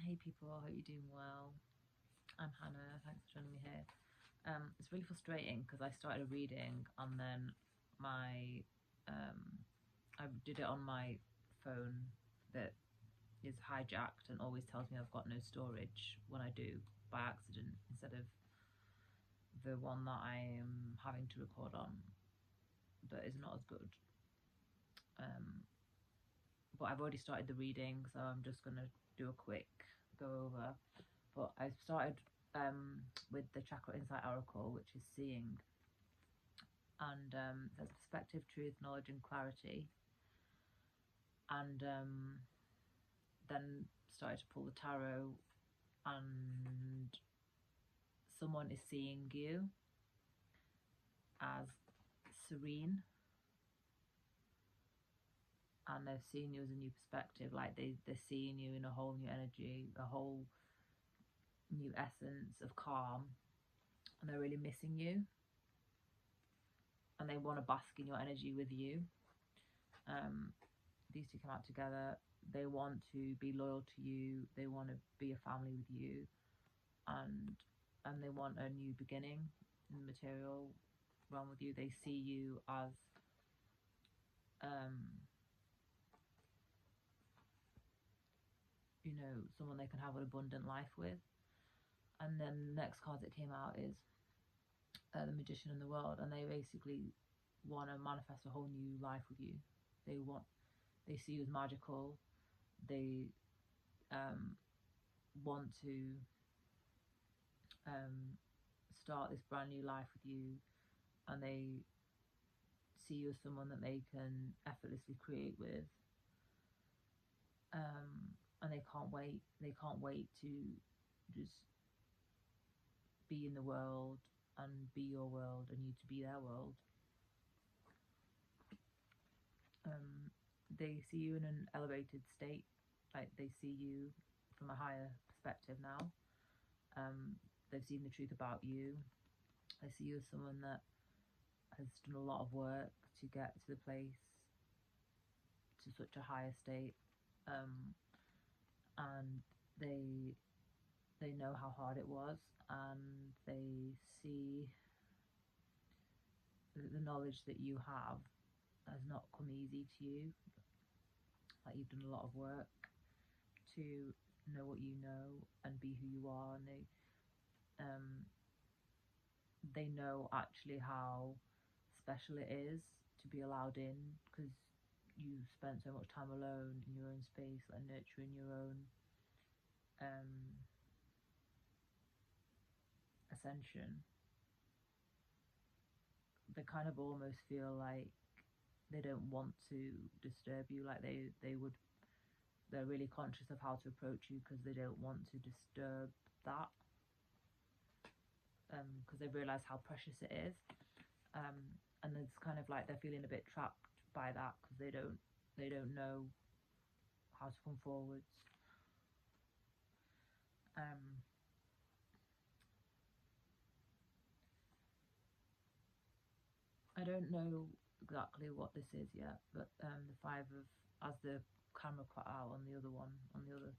Hey people, I hope you're doing well. I'm Hannah, thanks for joining me here. It's really frustrating because I started reading and then I did it on my phone that is hijacked and always tells me I've got no storage when I do by accident instead of the one that I am having to record on that is not as good. But I've already started the reading, so I'm just gonna do a quick go over. But I started with the Chakra Insight Oracle, which is seeing, and it says perspective, truth, knowledge, and clarity. And then started to pull the tarot, and someone is seeing you as serene, and they're seeing you as a new perspective, like they're seeing you in a whole new energy, a whole new essence of calm, and they're really missing you, and they want to bask in your energy with you. These two come out together. They want to be loyal to you, they want to be a family with you, and they want a new beginning in the material realm with you. They see you as you know, someone they can have an abundant life with. And then the next card that came out is the Magician in the World, and they basically want to manifest a whole new life with you. They see you as magical. They want to start this brand new life with you, and they see you as someone that they can effortlessly create with, and they can't wait to just be in the world and be your world and you to be their world. They see you in an elevated state, like they see you from a higher perspective now. They've seen the truth about you. They see you as someone that has done a lot of work to get to the place, to such a higher state, and they know how hard it was, and they see that the knowledge that you have has not come easy to you. Like, you've done a lot of work to know what you know and be who you are, and they know actually how special it is to be allowed in, because you spent so much time alone in your own space, like nurturing your own ascension. They kind of almost feel like they don't want to disturb you, like they're really conscious of how to approach you because they don't want to disturb that, because they realize how precious it is, and it's kind of like they're feeling a bit trapped by that because they don't know how to come forwards. I don't know exactly what this is yet, but the Five of, as the camera cut out on the other one, on the other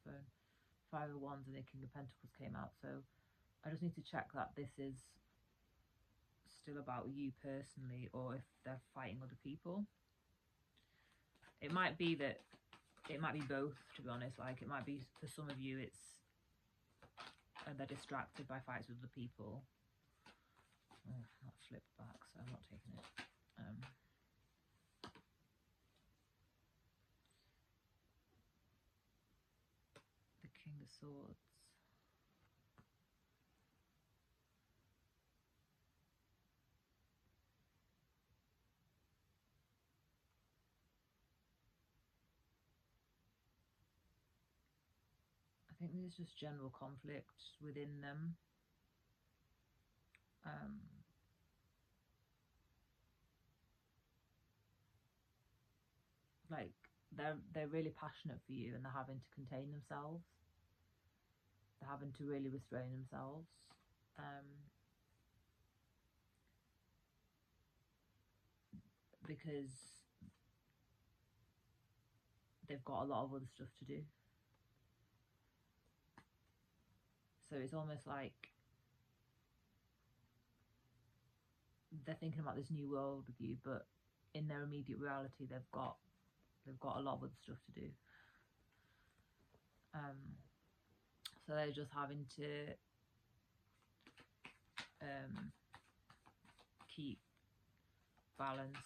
phone, Five of Wands and the King of Pentacles came out, so I just need to check that this is still about you personally, or if they're fighting other people. It might be both, to be honest. Like, it might be for some of you it's they're distracted by fights with other people. Oh, that flipped back, so I'm not taking it. The King of Swords. I think there's just general conflict within them. Like, they're really passionate for you, and they're having to contain themselves. They're having to really restrain themselves. Because they've got a lot of other stuff to do. So it's almost like they're thinking about this new world with you, but in their immediate reality they've got a lot of other stuff to do. So they're just having to keep balanced.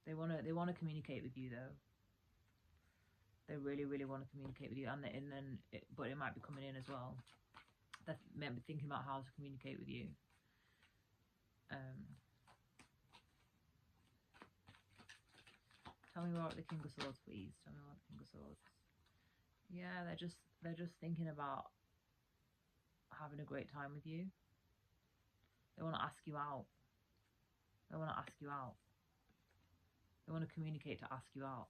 They want to communicate with you though. They really want to communicate with you, but it might be coming in as well. They're maybe thinking about how to communicate with you. Tell me more about the King of Swords, please. Tell me more about the King of Swords. Yeah, they're just thinking about having a great time with you. They want to ask you out. They want to ask you out. They want to communicate to ask you out.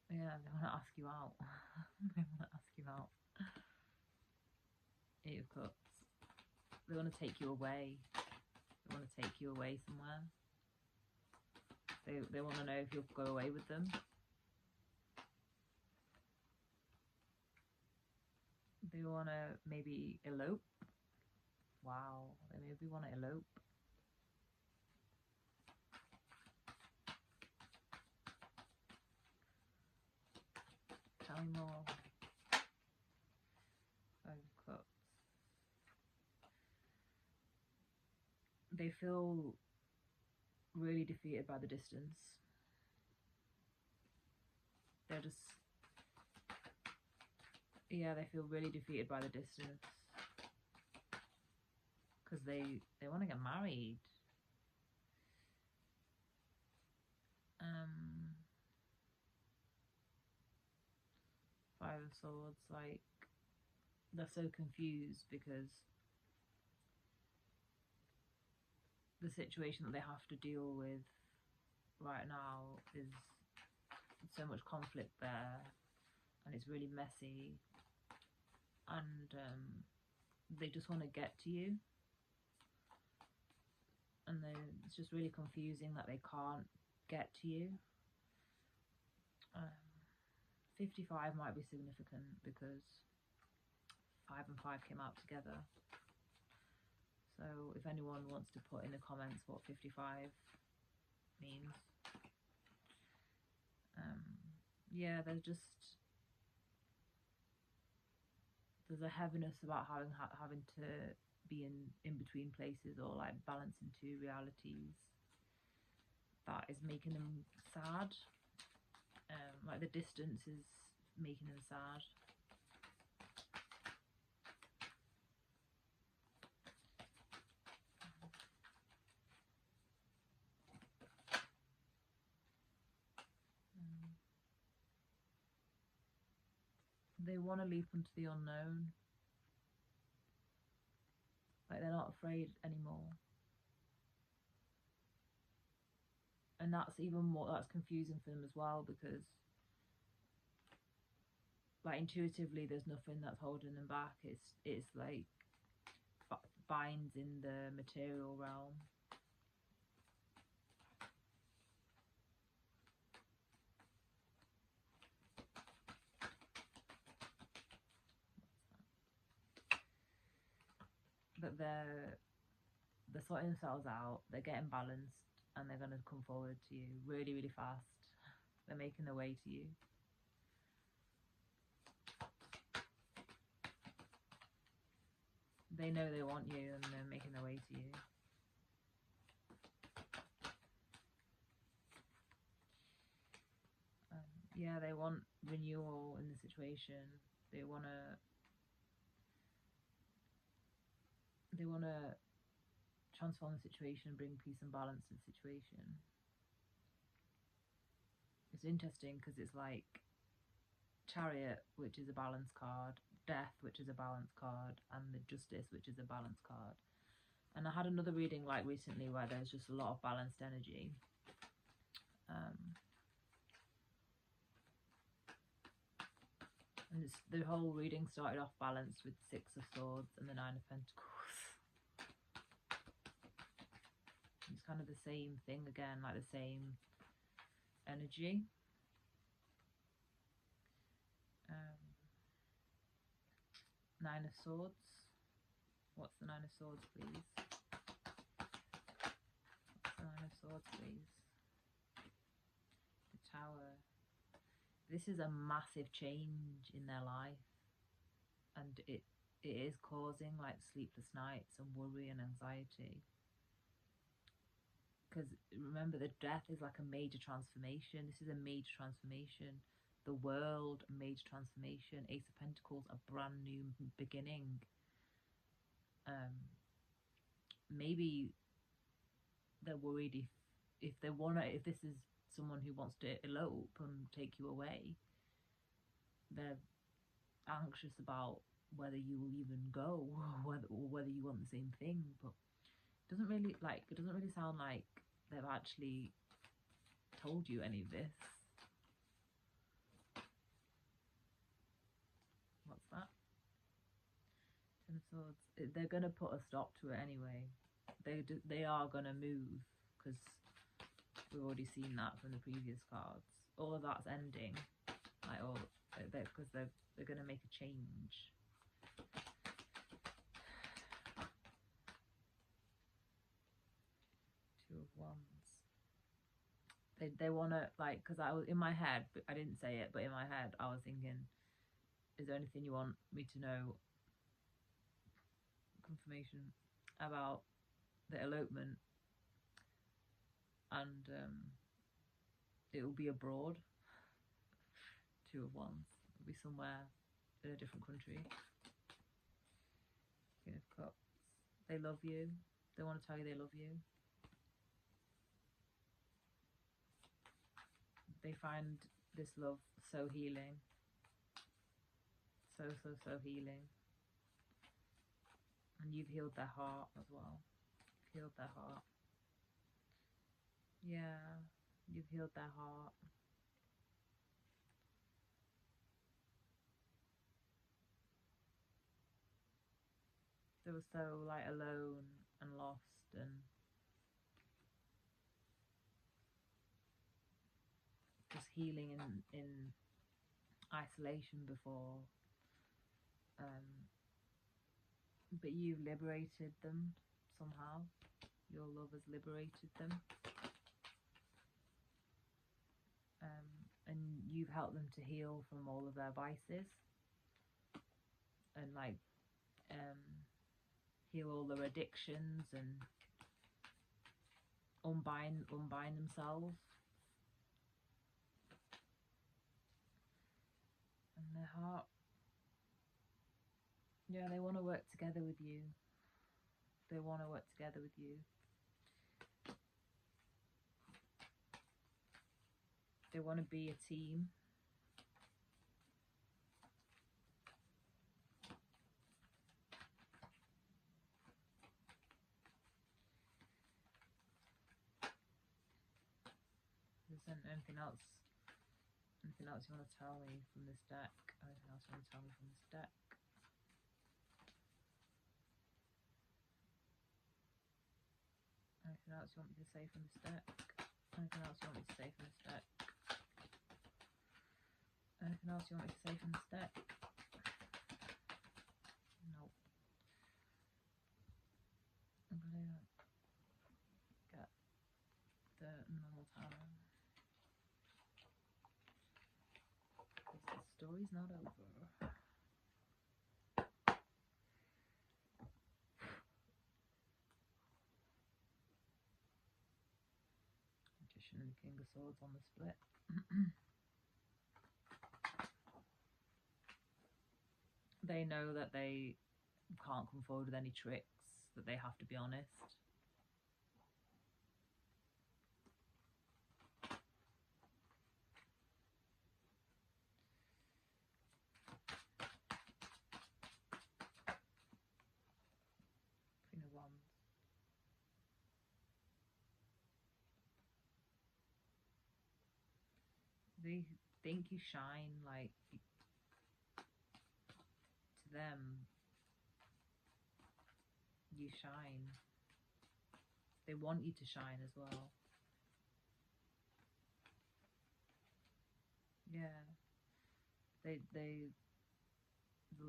Yeah, they want to ask you out. They want to ask you out. 8 of Cups. They want to take you away. They want to take you away somewhere. They want to know if you'll go away with them. They want to maybe elope. Wow, they maybe want to elope. Tell me more. 5 of Cups. They feel really defeated by the distance. They're just, yeah, they feel really defeated by the distance because they want to get married. Five of Swords, like, they're so confused because the situation that they have to deal with right now is so much conflict there, and it's really messy, and they just want to get to you, and it's just really confusing that they can't get to you. 55 might be significant because 5 and 5 came out together. So if anyone wants to put in the comments what 55 means. Yeah, there's a heaviness about having to be in between places, or like balancing two realities, that is making them sad. Like the distance is making them sad. They want to leap into the unknown. Like, they're not afraid anymore. And that's even more, that's confusing for them as well, because like intuitively there's nothing that's holding them back. It's like binds in the material realm. But they're sorting themselves out, they're getting balanced, and they're going to come forward to you really fast. They're making their way to you. They know they want you, and they're making their way to you. Yeah, they want renewal in the situation. They want to transform the situation and bring peace and balance to the situation. It's interesting because it's like Chariot, which is a balance card, Death, which is a balance card, and the Justice, which is a balance card. And I had another reading like recently where there's just a lot of balanced energy. And the whole reading started off balanced with 6 of Swords and the 9 of Pentacles. It's kind of the same thing again, like the same energy. Nine of Swords. What's the Nine of Swords, please? What's the Nine of Swords, please? The Tower. This is a massive change in their life, and it is causing like sleepless nights and worry and anxiety. Because remember, the death is like a major transformation. This is a major transformation. The world, a major transformation. Ace of Pentacles, a brand new beginning. Maybe they're worried if this is someone who wants to elope and take you away, they're anxious about whether you will even go, or whether you want the same thing. But it doesn't really sound like they've actually told you any of this. What's that? Ten of Swords. They're gonna put a stop to it anyway. They are gonna move, because we've already seen that from the previous cards. All of that's ending, like because they're gonna make a change. Two of Wands. They wanna, like, because I was in my head, but I didn't say it, but in my head I was thinking, is there anything you want me to know? Confirmation about the elopement, and it will be abroad. Two of Wands. It'll be somewhere in a different country. King of Cups. They love you. They want to tell you they love you. They find this love so healing. So healing. And you've healed their heart as well. You've healed their heart. Yeah, you've healed their heart. They were so like alone and lost and just healing in isolation before. But you've liberated them somehow. Your love has liberated them. And you've helped them to heal from all of their vices. And like heal all their addictions and unbind themselves. And their heart. Yeah, they want to work together with you. They want to work together with you. They want to be a team. Isn't anything else? Anything else you want to tell me from this deck? Anything else you want to tell me from this deck? Anything else you want me to say from this deck? Anything else you want me to say from this deck? Anything else you want me to say from this deck? Nope. I'm gonna get the normal tarot. Because the story's not over. Magician and King of Swords on the split. They know that they can't come forward with any tricks, that they have to be honest. Queen of Wands. They think you shine, like, to them, you shine. They want you to shine as well. Yeah, they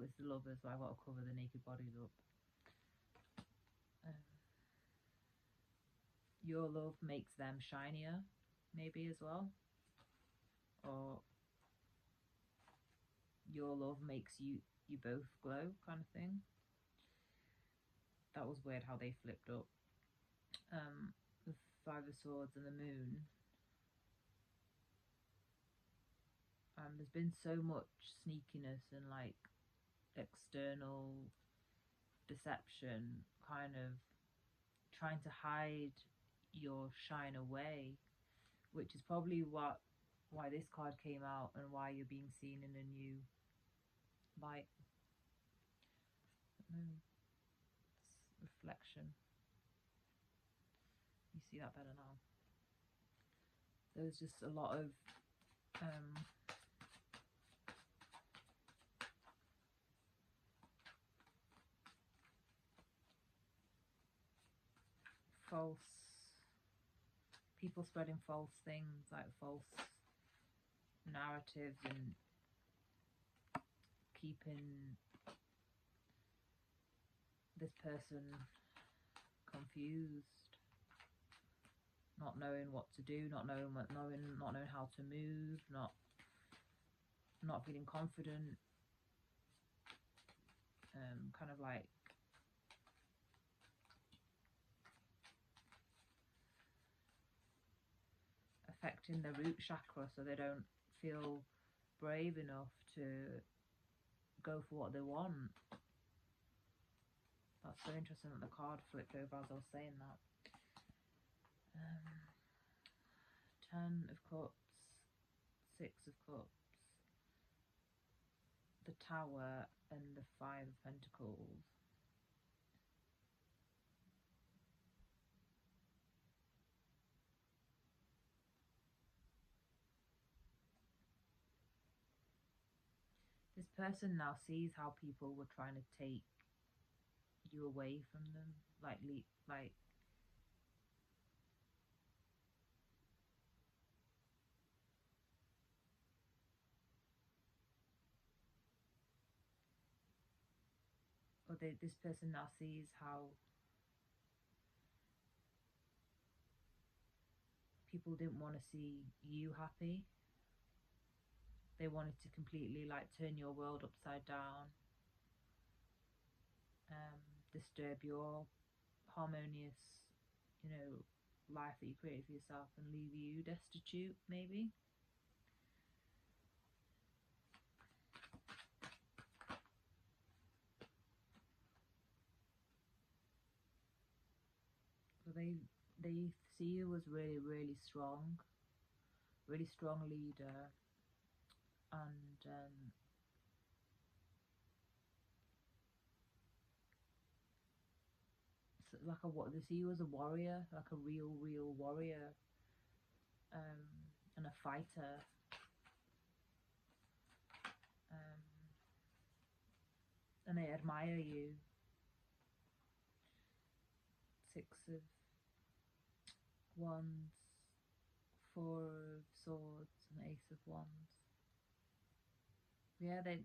it's the lovers, so I got to cover the naked bodies up. Um, your love makes them shinier, maybe as well, or your love makes you both glow, kind of thing. That was weird how they flipped up. The Five of Swords and the Moon. There's been so much sneakiness and like external deception, kind of trying to hide your shine away, which is probably why this card came out and why you're being seen in a new light. It's reflection. You see that better now. There's just a lot of false people spreading false things, like false narratives, and keeping this person confused, not knowing what to do, not knowing how to move, not feeling confident, kind of like affecting the root chakra, so they don't feel brave enough to go for what they want. That's so interesting that the card flipped over as I was saying that. 10 of Cups, 6 of Cups, the Tower, and the 5 of Pentacles. This person now sees how people were trying to take you away from them, like this person now sees how people didn't want to see you happy. They wanted to completely like turn your world upside down, disturb your harmonious, life that you created for yourself, and leave you destitute, maybe. So they see you as really, really strong leader, and like they see you as a warrior, like a real warrior, and a fighter, and they admire you. 6 of Wands, 4 of Swords, and Ace of Wands. Yeah, they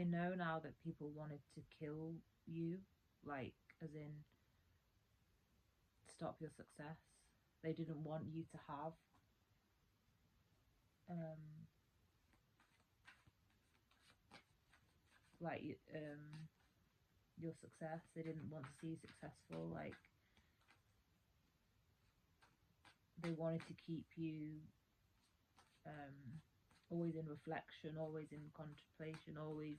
know now that people wanted to kill you, like as in stop your success. They didn't want you to have your success. They didn't want to see you successful. Like they wanted to keep you always in reflection, always in contemplation, always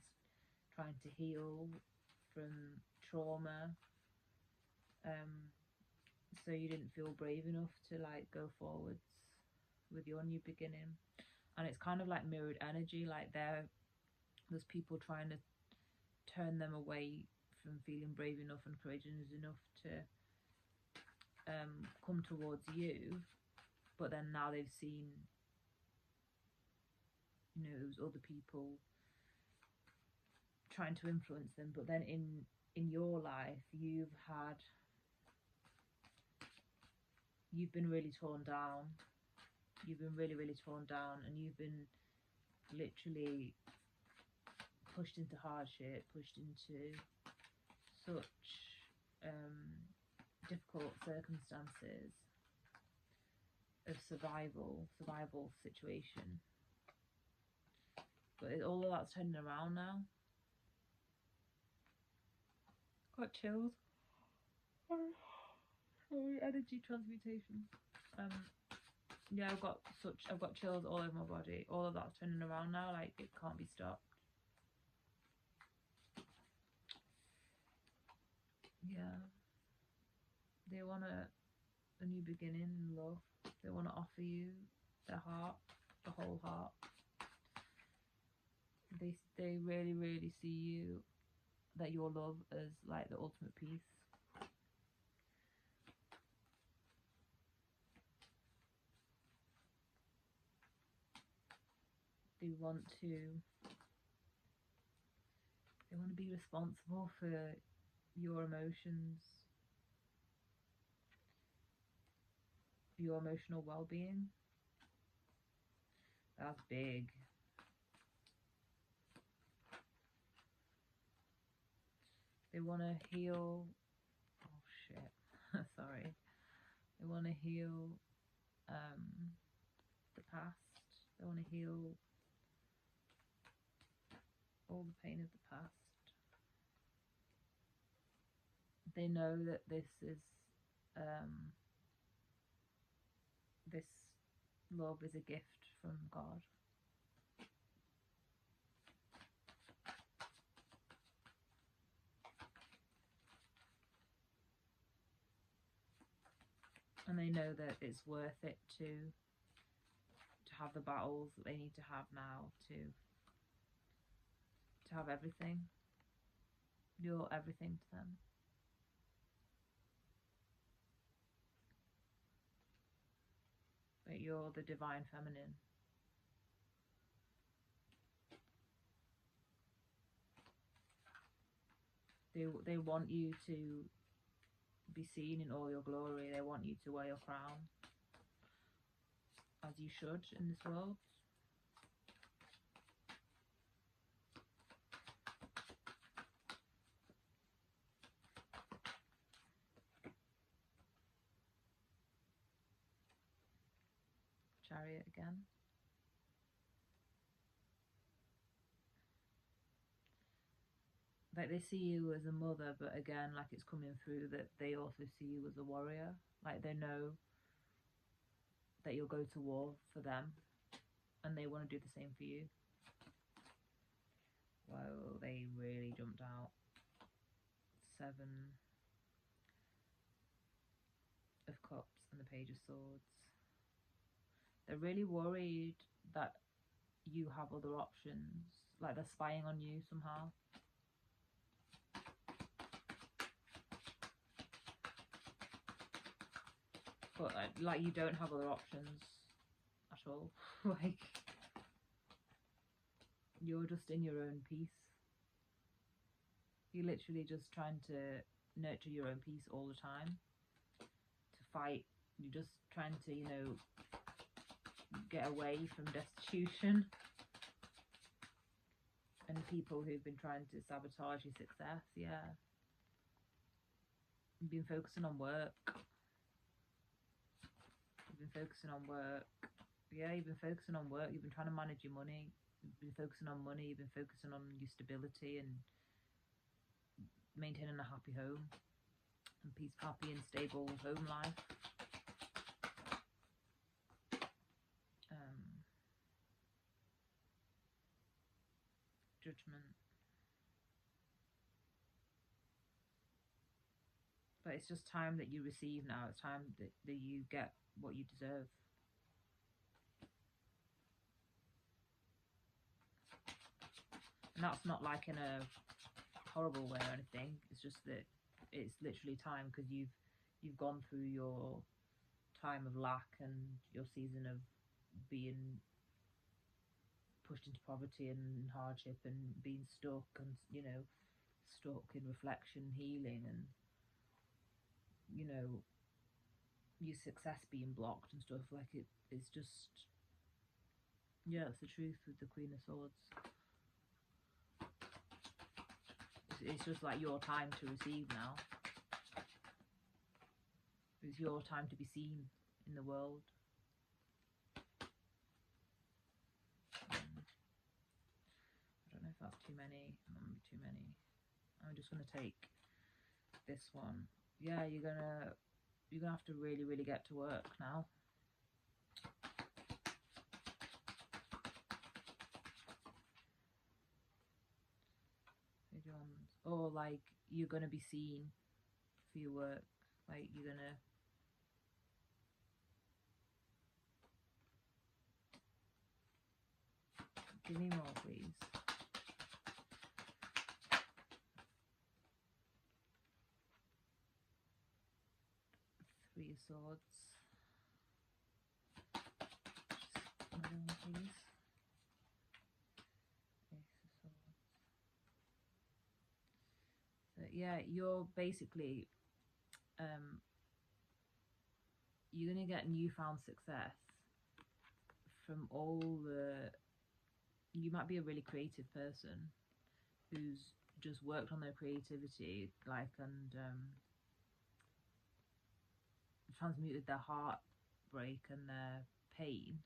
trying to heal from trauma, so you didn't feel brave enough to like go forwards with your new beginning. And it's kind of like mirrored energy, like there's people trying to turn them away from feeling brave enough and courageous enough to come towards you, but then now they've seen those other people trying to influence them. But then in your life you've been really torn down, You've been really, really torn down, and you've been literally pushed into hardship, pushed into such difficult circumstances of survival situation. But all of that's turning around now. Got chills. Sorry, energy transmutation. Yeah, I've got chills all over my body. All of that's turning around now, like it can't be stopped. Yeah. They want a new beginning in love. They want to offer you their heart, the whole heart. They really, really see you, that your love as like the ultimate peace. They want to be responsible for your emotions, your emotional well-being. That's big. They want to heal. Oh shit. Sorry. They want to heal the past. They want to heal all the pain of the past. They know that this love is a gift from God. And they know that it's worth it to have the battles that they need to have now to have everything. You're everything to them. But you're the divine feminine. They want you to be seen in all your glory. They want you to wear your crown, as you should in this world. Chariot again. Like they see you as a mother, but again, like it's coming through that they also see you as a warrior. Like they know that you'll go to war for them, and they want to do the same for you. Whoa, they really jumped out. 7 of Cups and the Page of Swords. They're really worried that you have other options, like they're spying on you somehow. But like you don't have other options at all. Like you're just in your own peace. You're literally just trying to nurture your own peace all the time. To fight, you're just trying to, you know, get away from destitution and people who've been trying to sabotage your success. Yeah, you've been focusing on work. You've been focusing on work. Yeah, you've been focusing on work. You've been trying to manage your money. You've been focusing on money. You've been focusing on your stability and maintaining a happy home and happy and stable home life. Judgment. But it's just time that you receive now. It's time that you get what you deserve. And that's not like in a horrible way or anything. It's just that it's literally time, because you've gone through your time of lack and your season of being pushed into poverty and hardship and being stuck and, you know, stuck in reflection, healing, and, you know, your success being blocked and stuff. Like it's just, yeah, it's the truth with the Queen of Swords. It's just like your time to receive now. It's your time to be seen in the world. I don't know if that's too many. Too many. I'm just gonna take this one. Yeah, you're gonna have to really, really get to work now. Or like you're gonna be seen for your work. Like you're gonna. Give me more, please. Three of Swords. Just another one, please. Ace of Swords. So yeah, you're basically you're gonna get newfound success from all the. You might be a really creative person who's just worked on their creativity, like, and transmuted their heartbreak and their pain,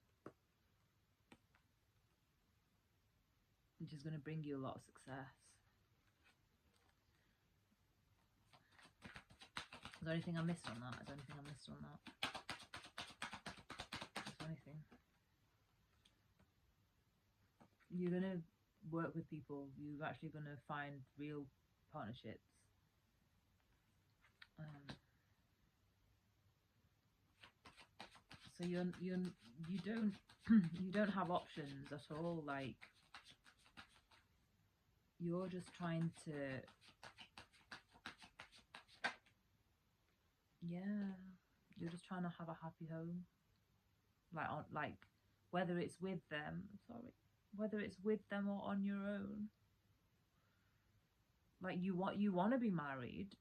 which is going to bring you a lot of success. Is there anything I missed on that? Is there anything I missed on that? Is there anything? You're going to work with people. You're actually going to find real partnerships. So you don't you don't have options at all. Like you're just trying to, yeah, you're just trying to have a happy home. Like whether it's with them, whether it's with them or on your own. Like you want to be married,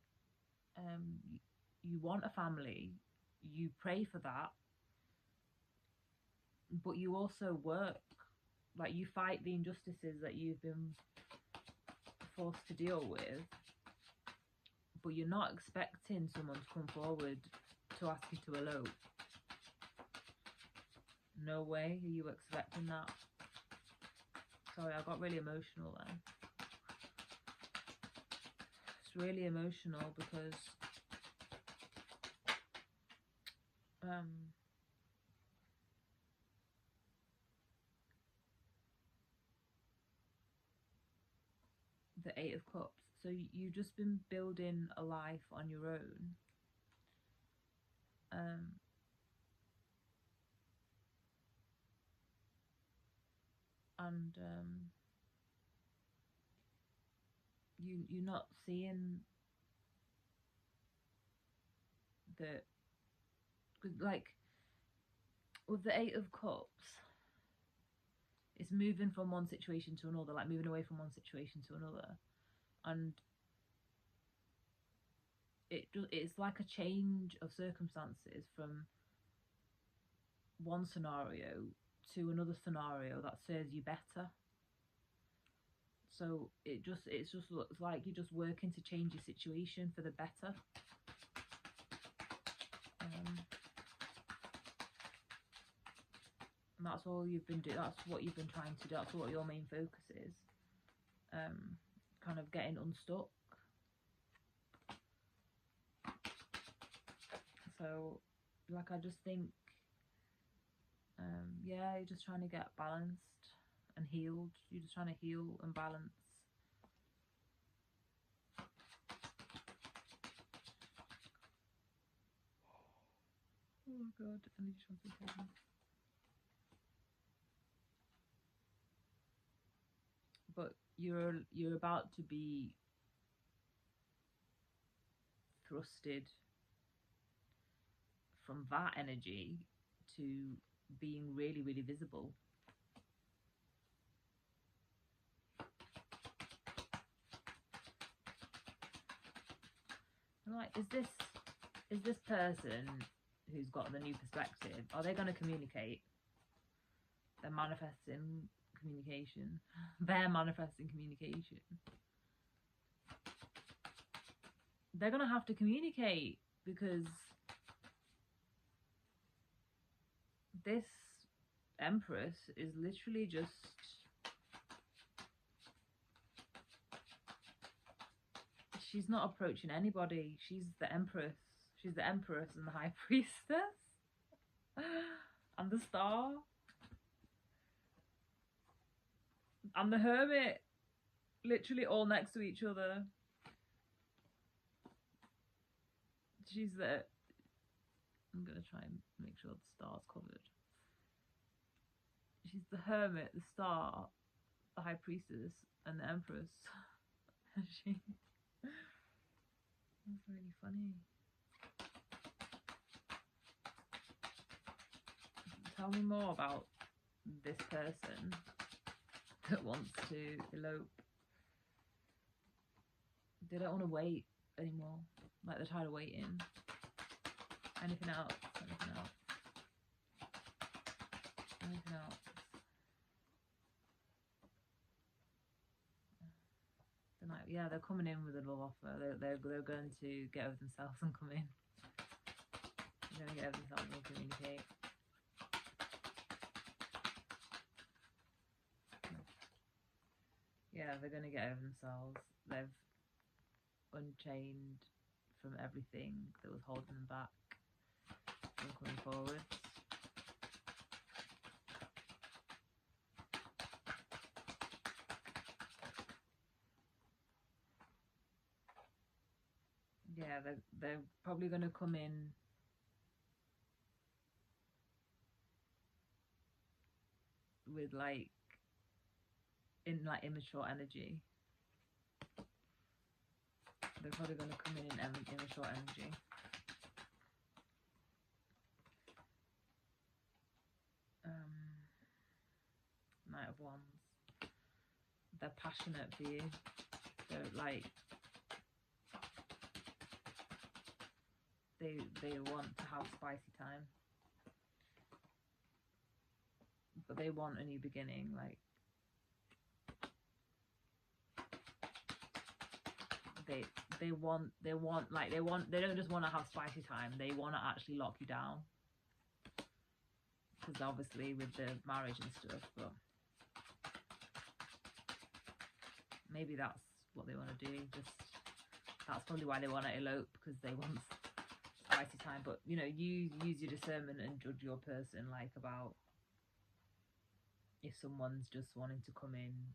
you want a family, you pray for that, but you also work. Like you fight the injustices that you've been forced to deal with, but you're not expecting someone to come forward to ask you to elope. No way are you expecting that. Sorry, I got really emotional then. It's really emotional because the Eight of Cups. So you've just been building a life on your own. And you're not seeing the, like with the Eight of Cups, it's moving from one situation to another, like moving away from one situation to another, and it's like a change of circumstances from one scenario to another scenario that serves you better. So it just looks like you're just working to change your situation for the better. And that's all you've been doing. That's what you've been trying to do. That's what your main focus is. Kind of getting unstuck. So, like, I just think, yeah, you're just trying to get balanced and healed. You're just trying to heal and balance. Oh God, energy transmutation. But you're about to be thrusted from that energy to being really, really visible. I'm like, is this person who's got the new perspective, are they going to communicate? They're manifesting communication. They're manifesting communication. They're going to have to communicate, because this Empress is literally just she's not approaching anybody. She's the Empress. She's the Empress and the High Priestess and the Star and the Hermit, literally all next to each other. She's the, I'm gonna try and make sure the Star's covered. She's the Hermit, the Star, the High Priestess, and the Empress. That's really funny. Tell me more about this person that wants to elope. They don't want to wait anymore. Like, they're tired of waiting. Anything else? Anything else? Anything else? They're like, yeah, they're coming in with a love offer. They're going to get over themselves and come in. They're going to get over themselves and communicate. Yeah, they're going to get over themselves. They've unchained from everything that was holding them back from coming forward. Yeah, they're probably going to come in with immature energy. They're probably going to come in immature energy. Knight of Wands. They're passionate for you. They're like, they want to have spicy time, but they want a new beginning. Like, they don't just want to have spicy time. They want to actually lock you down, because obviously with the marriage and stuff. But maybe that's what they want to do. That's probably why they want to elope, because they want spicy time. But you know, you use your discernment and judge your person, like, about if someone's just wanting to come in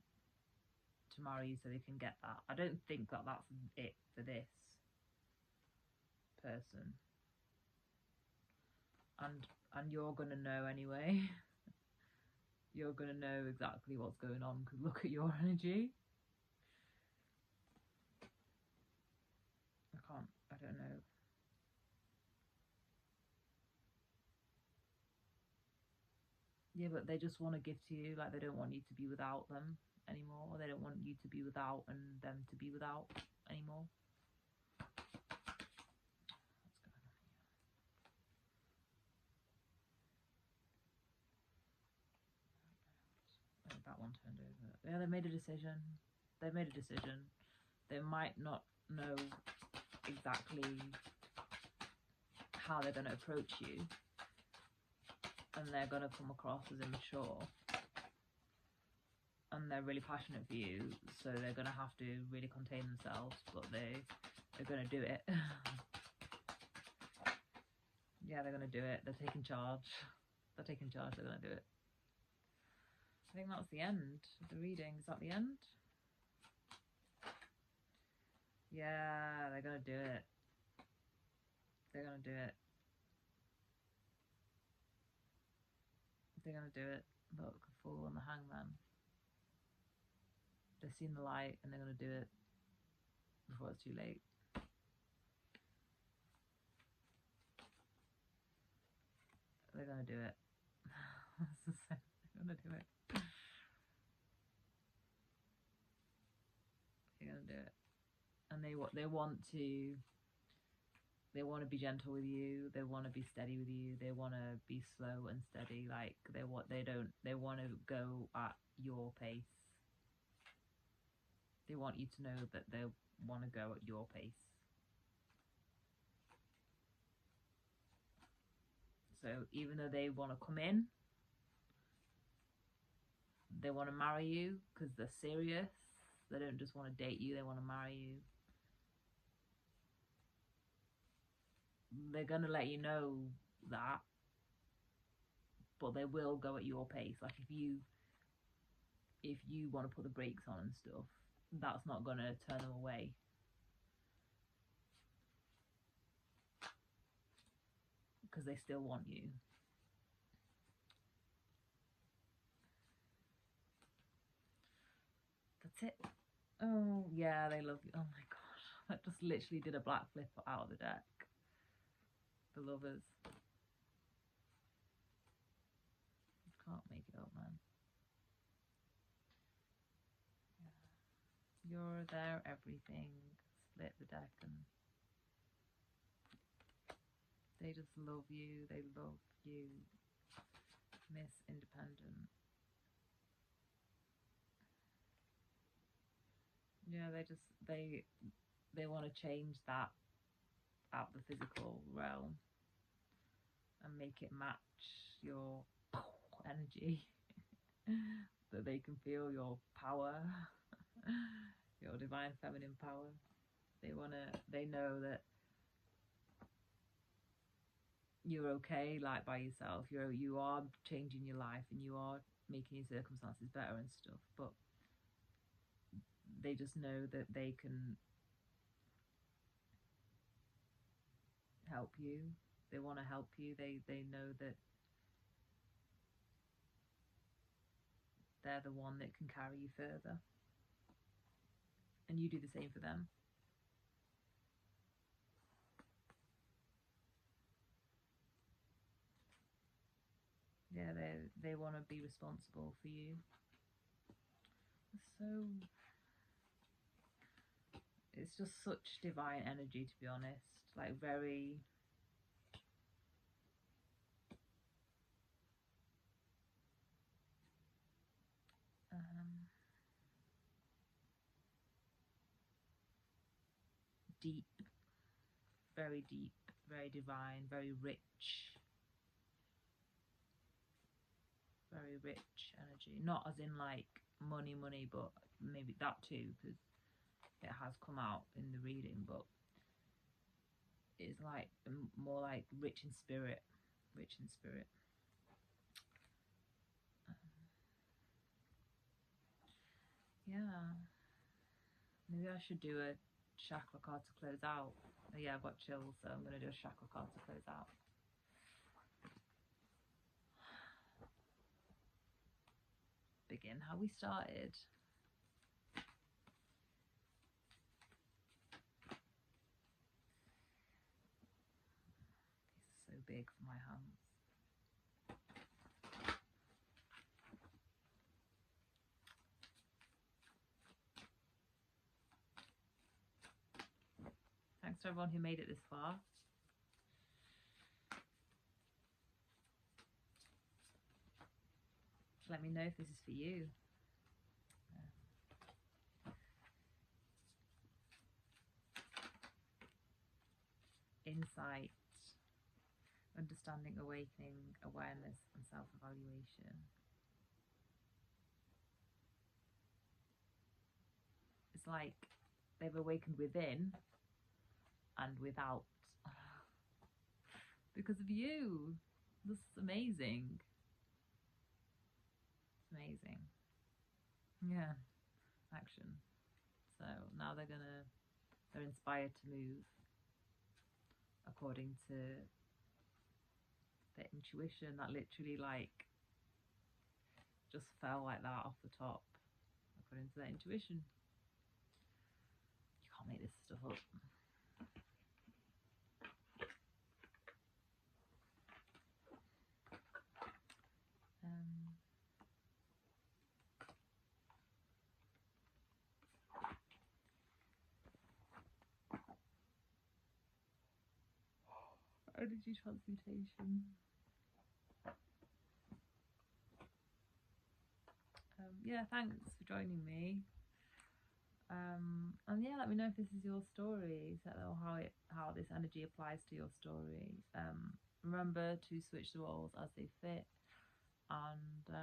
to marry you so they can get that. I don't think that that's it for this person. And you're gonna know anyway. You're gonna know exactly what's going on, because look at your energy. I don't know. Yeah, but they just want to give to you. Like, they don't want you to be without them anymore, or they don't want you to be without and them to be without anymore. What's going on here? That one turned over. Yeah, they made a decision. They've made a decision. They might not know exactly how they're going to approach you, and they're going to come across as immature, and they're really passionate for you, so they're going to have to really contain themselves, but they're going to do it. Yeah, they're going to do it. They're taking charge. They're taking charge. They're going to do it. I think that's the end of the reading. Is that the end? Yeah, they're going to do it. They're going to do it. They're going to do it. Look, Fool and the Hangman. They've seen the light, and they're going to do it before it's too late. They're going to do it. They're going to do it. They're going to do it. And they want to they want to be gentle with you, they want to be steady with you, they want to be slow and steady, like they want to go at your pace. They want you to know that they want to go at your pace. So even though they want to come in, they want to marry you because they're serious. They don't just want to date you, they want to marry you. They're going to let you know that, but they will go at your pace. Like if you want to put the brakes on and stuff, that's not going to turn them away. Because they still want you. That's it. Oh, yeah, they love you. Oh my god. I just literally did a black flip out of the deck. The Lovers. Can't make it up, man. Yeah. You're their everything. Split the deck and they just love you. They love you. Miss Independent. Yeah, they want to change that out the physical realm and make it match your energy. That they can feel your power, your divine feminine power. They know that you're okay, like by yourself. You are changing your life and you are making your circumstances better and stuff, but they just know that they can help you. They want to help you. They know that they're the one that can carry you further, and you do the same for them. Yeah, they want to be responsible for you. So it's just such divine energy, to be honest. Like very deep, very deep, very divine, very rich energy. Not as in like money, but maybe that too, because it has come out in the reading, but it's like more like rich in spirit. Yeah, maybe I should do a chakra card to close out. Oh, yeah, I've got chills, so I'm going to do a chakra card to close out. Begin how we started. This is so big for my hands. Thanks to everyone who made it this far. Let me know if this is for you. Insight, understanding, awakening, awareness, and self-evaluation. It's like they've awakened within and without because of you. This is amazing. It's amazing. Yeah, action. So now they're inspired to move according to their intuition. That literally like just fell like that off the top, according to their intuition. You can't make this stuff up. Energy transmutation. Yeah, thanks for joining me. And yeah, let me know if this is your story, or how this energy applies to your story. Remember to switch the roles as they fit, and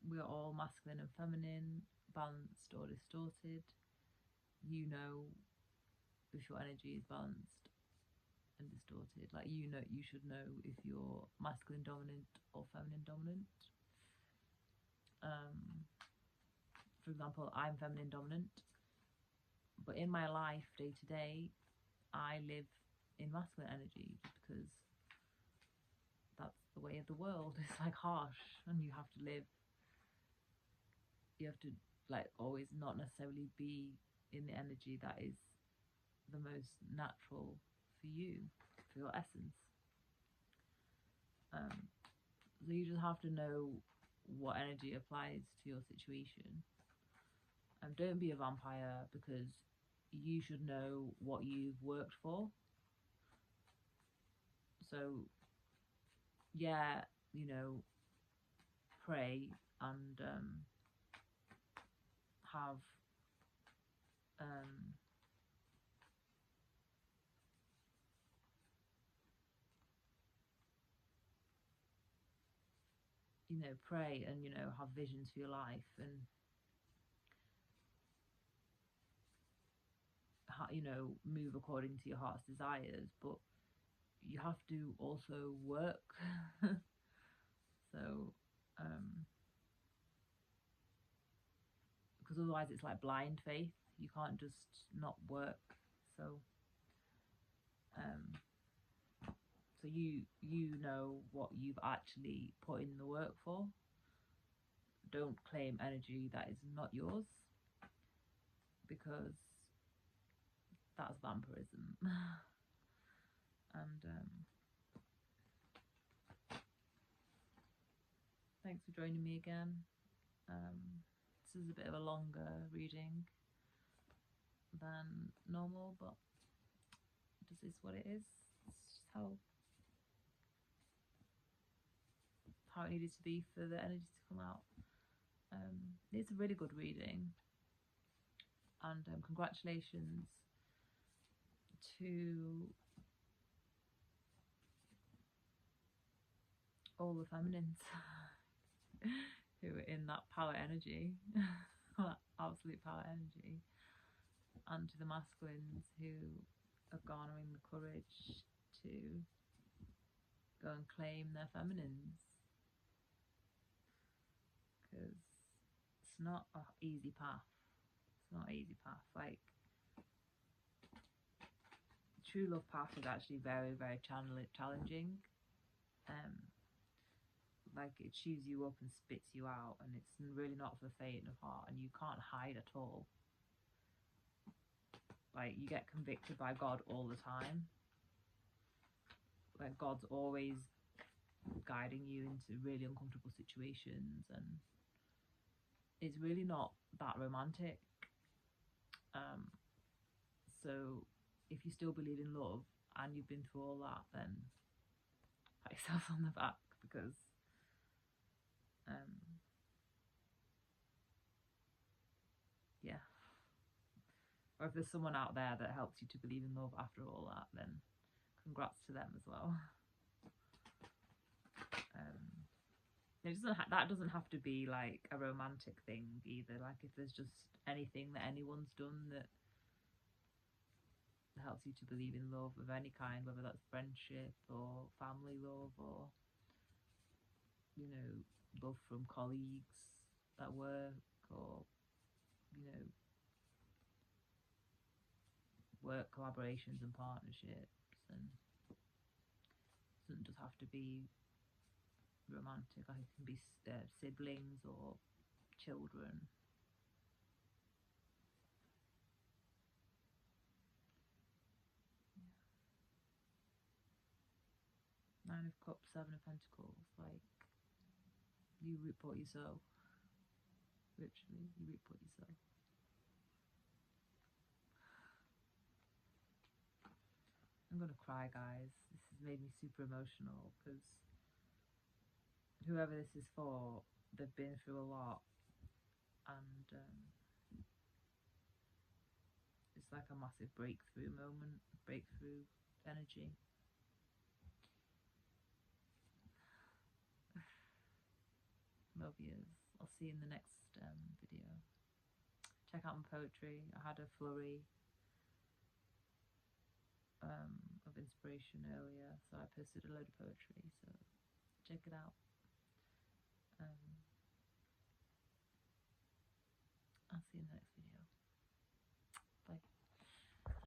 we are all masculine and feminine, balanced or distorted. You know if your energy is balanced and distorted. Like, you should know if you're masculine dominant or feminine dominant. For example, I'm feminine dominant, but in my life, day to day, I live in masculine energy because that's the way of the world. It's like harsh, and you have to like always not necessarily be in the energy that is the most natural for you, for your essence. So you just have to know what energy applies to your situation. And don't be a vampire, because you should know what you've worked for. So yeah, pray and have pray and have visions for your life, and move according to your heart's desires, but you have to also work. So because otherwise it's like blind faith. You can't just not work. So so you know what you've actually put in the work for. Don't claim energy that is not yours, because that's vampirism. And thanks for joining me again. This is a bit of a longer reading than normal, but this is what it is. It's just how it needed to be for the energy to come out. It's a really good reading, and congratulations to all the feminines who are in that power energy, that absolute power energy, and to the masculines who are garnering the courage to go and claim their feminines, because it's not an easy path. It's not an easy path. Like, true love path is actually very, very challenging. Like, it chews you up and spits you out, and it's really not for the faint of heart, and you can't hide at all. Like, you get convicted by God all the time. Like, God's always guiding you into really uncomfortable situations, and it's really not that romantic. So if you still believe in love and you've been through all that, then pat yourself on the back, because yeah. Or if there's someone out there that helps you to believe in love after all that, then congrats to them as well. That doesn't have to be like a romantic thing either. Like, if there's just anything that anyone's done that helps you to believe in love of any kind, whether that's friendship or family love, or love from colleagues at work, or work collaborations and partnerships, and it doesn't just have to be romantic. Like, it can be siblings or children. Nine of Cups, Seven of Pentacles. Like, you reap what you sow. Literally, you reap what you sow. I'm gonna cry, guys. This has made me super emotional because whoever this is for, they've been through a lot, and it's like a massive breakthrough moment, breakthrough energy. Love yous. I'll see you in the next video. Check out my poetry. I had a flurry of inspiration earlier, so I posted a load of poetry, so check it out. I'll see you in the next video.